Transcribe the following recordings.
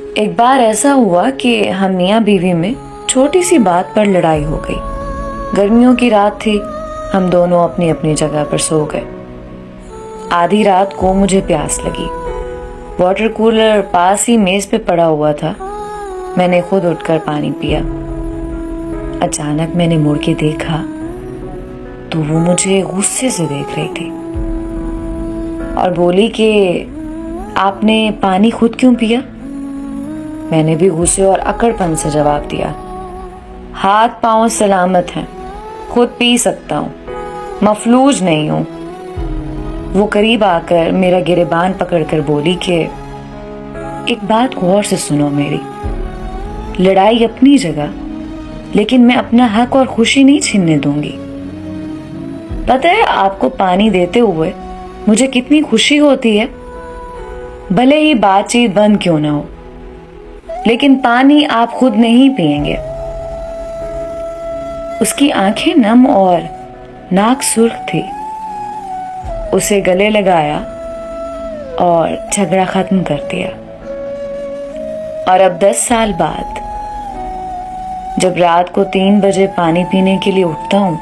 एक बार ऐसा हुआ कि हम मियाँ बीवी में छोटी सी बात पर लड़ाई हो गई। गर्मियों की रात थी, हम दोनों अपनी अपनी जगह पर सो गए। आधी रात को मुझे प्यास लगी। वाटर कूलर पास ही मेज पे पड़ा हुआ था। मैंने खुद उठकर पानी पिया। अचानक मैंने मुड़ के देखा तो वो मुझे गुस्से से देख रही थी और बोली कि आपने पानी खुद क्यों पिया? मैंने भी गुस्से और अकड़पन से जवाब दिया, हाथ पांव सलामत हैं, खुद पी सकता हूँ, मफलूज नहीं हूँ। वो करीब आकर मेरा गिरेबान पकड़कर बोली कि एक बात गौर से सुनो मेरी, लड़ाई अपनी जगह, लेकिन मैं अपना हक और खुशी नहीं छीनने दूंगी। पता है आपको पानी देते हुए मुझे कितनी खुशी होती है, भले ही बातचीत बंद क्यों ना हो, लेकिन पानी आप खुद नहीं पिएंगे। उसकी आंखें नम और नाक सुर्ख थी। उसे गले लगाया और झगड़ा खत्म कर दिया। और अब 10 साल बाद जब रात को 3 बजे पानी पीने के लिए उठता हूं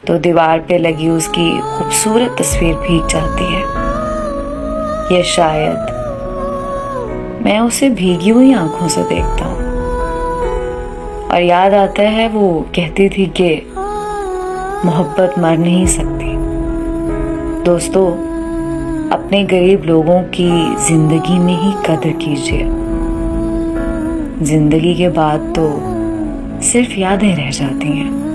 तो दीवार पे लगी उसकी खूबसूरत तस्वीर भीग जाती है। यह शायद मैं उसे भीगी हुई आंखों से देखता हूं और याद आता है वो कहती थी कि मोहब्बत मर नहीं सकती। दोस्तों, अपने गरीब लोगों की जिंदगी में ही कदर कीजिए। जिंदगी के बाद तो सिर्फ यादें रह जाती हैं।